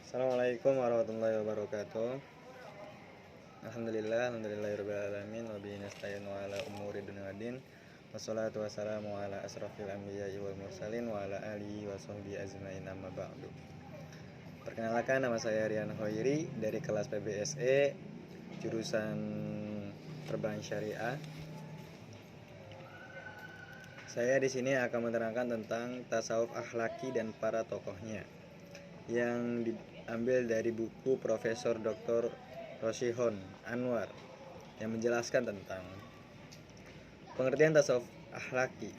Assalamualaikum warahmatullahi wabarakatuh. Alhamdulillahirabbil alamin wa bihi nasta'in wa ala umuri dunya waddin. Wassalatu wassalamu ala asrofil anbiya'i wal mursalin wa ala alihi wa sahbihi ajmain amma ba'du. Perkenalkan, nama saya Rian Hoiri dari kelas PBSE jurusan Perbankan Syariah. Saya di sini akan menerangkan tentang tasawuf akhlaki dan para tokohnya yang diambil dari buku Profesor Dr. Rosyihon Anwar yang menjelaskan tentang pengertian tasawuf akhlaki.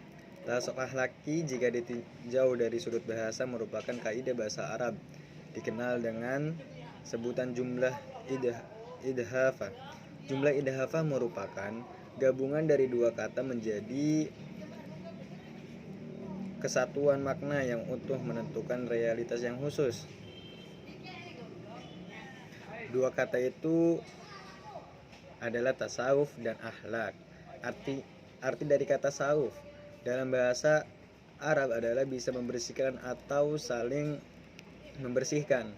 Tasawuf akhlaki jika ditinjau dari sudut bahasa merupakan kaidah bahasa Arab dikenal dengan sebutan jumlah idhafah. Jumlah idhafah merupakan gabungan dari dua kata menjadi kesatuan makna yang utuh menentukan realitas yang khusus. Dua kata itu adalah tasawuf dan akhlak. Arti dari kata tasawuf dalam bahasa Arab adalah bisa membersihkan atau saling membersihkan.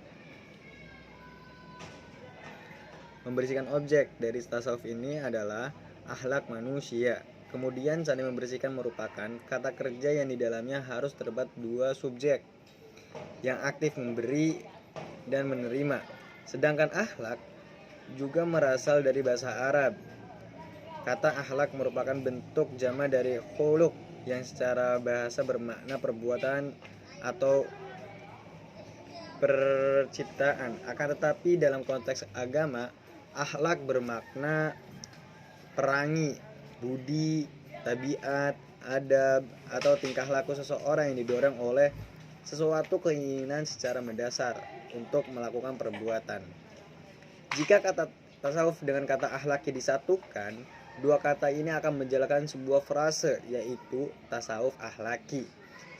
Membersihkan objek dari tasawuf ini adalah akhlak manusia. Kemudian saling membersihkan merupakan kata kerja yang di dalamnya harus terdapat dua subjek yang aktif memberi dan menerima. Sedangkan akhlak juga berasal dari bahasa Arab. Kata akhlak merupakan bentuk jama dari khuluq yang secara bahasa bermakna perbuatan atau perciptaan. Akan tetapi dalam konteks agama, akhlak bermakna perangi, budi, tabiat, adab, atau tingkah laku seseorang yang didorong oleh sesuatu keinginan secara mendasar untuk melakukan perbuatan. Jika kata tasawuf dengan kata akhlaki disatukan, dua kata ini akan menjalankan sebuah frase, yaitu tasawuf akhlaki.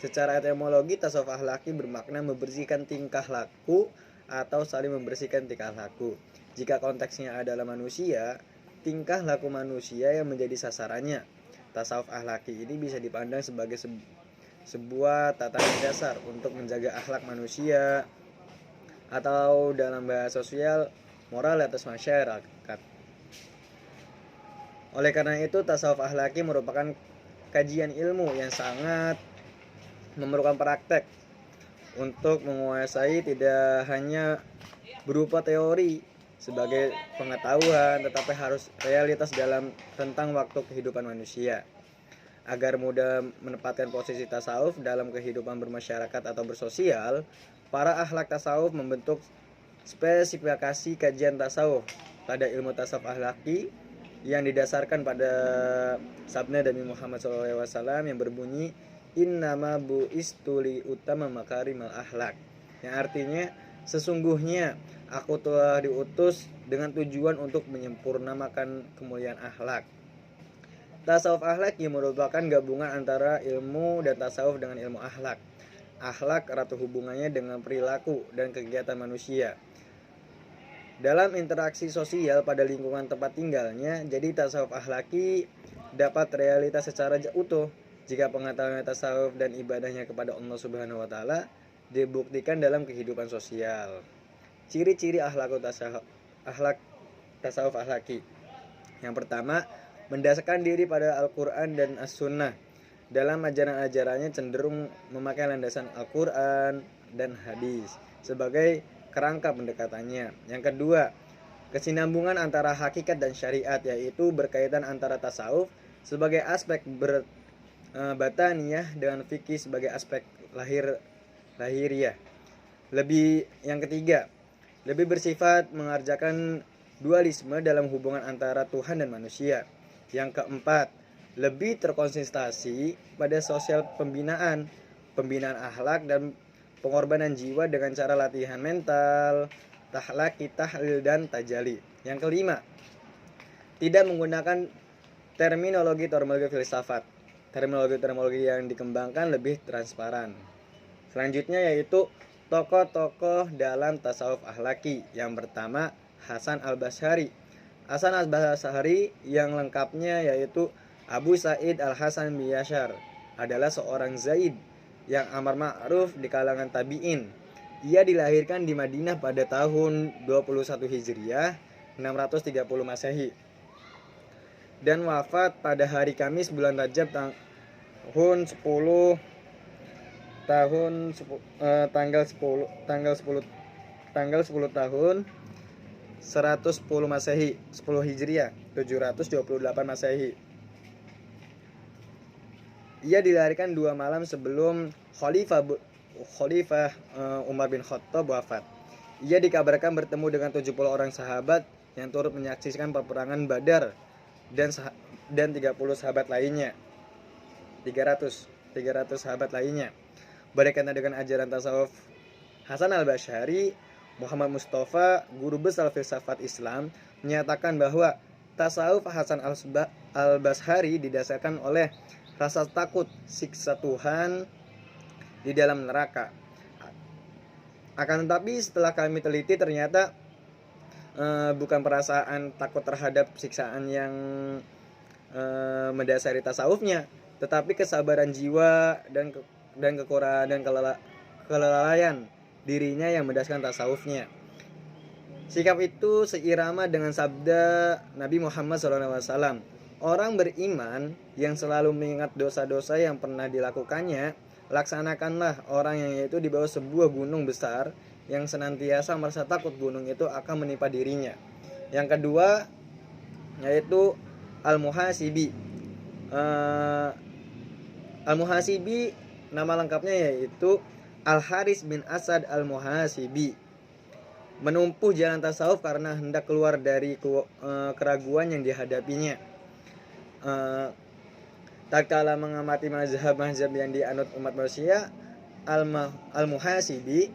Secara etimologi, tasawuf akhlaki bermakna membersihkan tingkah laku atau saling membersihkan tingkah laku. Jika konteksnya adalah manusia, tingkah laku manusia yang menjadi sasarannya. Tasawuf akhlaki ini bisa dipandang sebagai sebuah tatanan dasar untuk menjaga akhlak manusia atau dalam bahasa sosial moral atas masyarakat. Oleh karena itu, tasawuf akhlaki merupakan kajian ilmu yang sangat memerlukan praktek untuk menguasai, tidak hanya berupa teori sebagai pengetahuan, tetapi harus realitas dalam tentang waktu kehidupan manusia. Agar mudah menempatkan posisi tasawuf dalam kehidupan bermasyarakat atau bersosial, para akhlak tasawuf membentuk spesifikasi kajian tasawuf pada ilmu tasawuf akhlaki yang didasarkan pada sabda Nabi Muhammad SAW yang berbunyi innama bu'istu li utama makarimal akhlak, yang artinya sesungguhnya aku telah diutus dengan tujuan untuk menyempurnakan kemuliaan akhlak. Tasawuf akhlaki merupakan gabungan antara ilmu dan tasawuf dengan ilmu akhlak. Akhlak erat hubungannya dengan perilaku dan kegiatan manusia dalam interaksi sosial pada lingkungan tempat tinggalnya. Jadi tasawuf akhlaki dapat realitas secara utuh jika pengetahuan tasawuf dan ibadahnya kepada Allah Subhanahu wa taala dibuktikan dalam kehidupan sosial. Ciri-ciri akhlak tasawuf akhlaki. Yang pertama, mendasarkan diri pada Al-Quran dan As-Sunnah. Dalam ajaran-ajarannya cenderung memakai landasan Al-Quran dan hadis sebagai kerangka pendekatannya. Yang kedua, kesinambungan antara hakikat dan syariat, yaitu berkaitan antara tasawuf sebagai aspek bataniyah dengan fikih sebagai aspek lahiriah. Yang ketiga, lebih bersifat mengerjakan dualisme dalam hubungan antara Tuhan dan manusia. Yang keempat, lebih terkonsentrasi pada sosial pembinaan akhlak dan pengorbanan jiwa dengan cara latihan mental, tahlaki, tahlil, dan tajali. Yang kelima, tidak menggunakan terminologi filsafat. Terminologi yang dikembangkan lebih transparan. Selanjutnya yaitu tokoh-tokoh dalam tasawuf akhlaki. Yang pertama, Hasan al-Basri. Hasan al-Basri yang lengkapnya yaitu Abu Sa'id al-Hasan bin Yashar adalah seorang zaid yang amar ma'ruf di kalangan tabi'in. Ia dilahirkan di Madinah pada tahun 21 Hijriah 630 Masehi dan wafat pada hari Kamis bulan Rajab tahun 10 tanggal 10 tahun 110 Masehi, 10 Hijriah, 728 Masehi. Ia dilahirkan 2 malam sebelum Khalifah Umar bin Khattab wafat. Ia dikabarkan bertemu dengan 70 orang sahabat yang turut menyaksikan peperangan Badar dan 30 sahabat lainnya. 300 sahabat lainnya. Berkaitan dengan ajaran tasawuf Hasan al-Basyari, Muhammad Mustafa, guru besar filsafat Islam, menyatakan bahwa tasawuf Hasan al-Basyari didasarkan oleh rasa takut siksa Tuhan di dalam neraka. Akan tetapi setelah kami teliti ternyata bukan perasaan takut terhadap siksaan yang mendasari tasawufnya, tetapi kesabaran jiwa dan kekurangan dan kelalaian dirinya yang mendasarkan tasawufnya. Sikap itu seirama dengan sabda Nabi Muhammad SAW. Orang beriman yang selalu mengingat dosa-dosa yang pernah dilakukannya, laksanakanlah orang yang yaitu di bawah sebuah gunung besar yang senantiasa merasa takut gunung itu akan menimpa dirinya. Yang kedua yaitu Al-Muhasibi. Al-Muhasibi nama lengkapnya yaitu Al-Haris bin Asad Al-Muhasibi. Menempuh jalan tasawuf karena hendak keluar dari keraguan yang dihadapinya. Tak kala mengamati mazhab-mazhab yang dianut umat manusia, Al-Muhasibi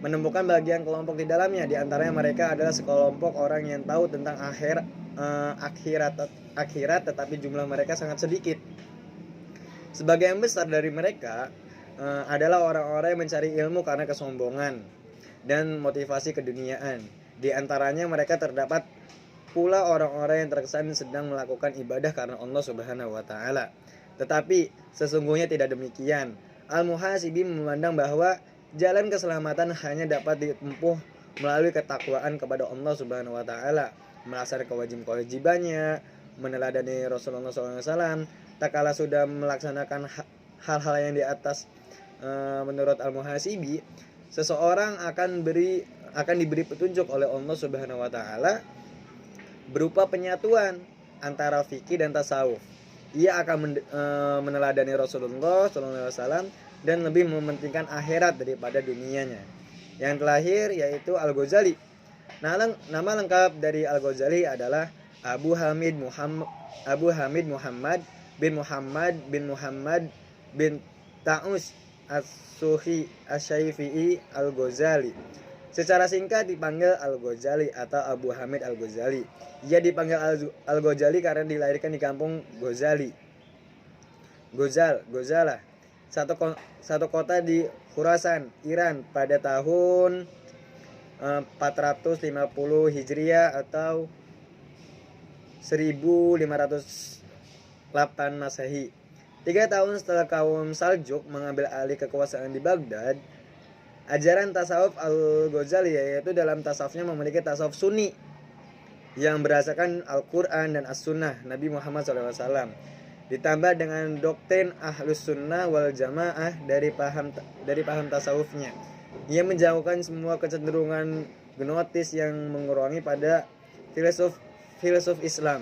menemukan bagian kelompok di dalamnya. Di antaranya mereka adalah sekelompok orang yang tahu tentang akhirat, tetapi jumlah mereka sangat sedikit. Sebagian besar dari mereka adalah orang-orang yang mencari ilmu karena kesombongan dan motivasi keduniaan. Di antaranya mereka terdapat pula orang-orang yang terkesan sedang melakukan ibadah karena Allah Subhanahu wa taala. Tetapi sesungguhnya tidak demikian. Al-Muhasibi memandang bahwa jalan keselamatan hanya dapat ditempuh melalui ketakwaan kepada Allah Subhanahu wa taala, melaksanakan kewajiban-kewajibannya, meneladani Rasulullah SAW. Tak kala sudah melaksanakan hal-hal yang di atas, menurut Al-Muhasibi, seseorang akan diberi petunjuk oleh Allah Subhanahu wa taala berupa penyatuan antara fikih dan tasawuf. Ia akan meneladani Rasulullah SAW dan lebih mementingkan akhirat daripada dunianya. Yang terakhir yaitu Al-Ghazali. Nama lengkap dari Al-Ghazali adalah Abu Hamid Muhammad bin Ta'us As-Suhi Asy-Syafi'i Al-Ghazali. Secara singkat dipanggil Al-Ghazali atau Abu Hamid Al-Ghazali. Ia dipanggil Al-Ghazali karena dilahirkan di kampung Ghazalah, satu kota di Khurasan, Iran pada tahun 450 Hijriah atau 1508 Masehi. 3 tahun setelah kaum Saljuk mengambil alih kekuasaan di Baghdad, ajaran tasawuf Al-Ghazali yaitu dalam tasawufnya memiliki tasawuf sunni yang berdasarkan Al-Quran dan As-Sunnah Nabi Muhammad SAW, ditambah dengan doktrin Ahlus Sunnah wal Jamaah dari paham tasawufnya. Ia menjauhkan semua kecenderungan gnotis yang mengurangi pada filosof Islam,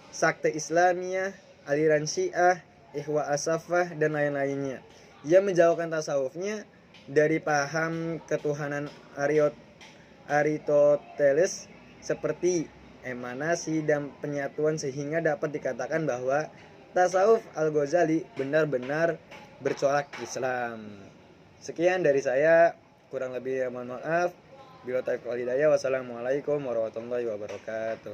sakte Islamiyah, aliran Syiah, Ikhwa As-Safah dan lain-lainnya. Ia menjauhkan tasawufnya dari paham ketuhanan Aristoteles seperti emanasi dan penyatuan, sehingga dapat dikatakan bahwa tasawuf Al-Ghazali benar-benar bercorak Islam. Sekian dari saya, kurang lebih mohon maaf. Bila taufiq wal hidayah, wassalamualaikum warahmatullahi wabarakatuh.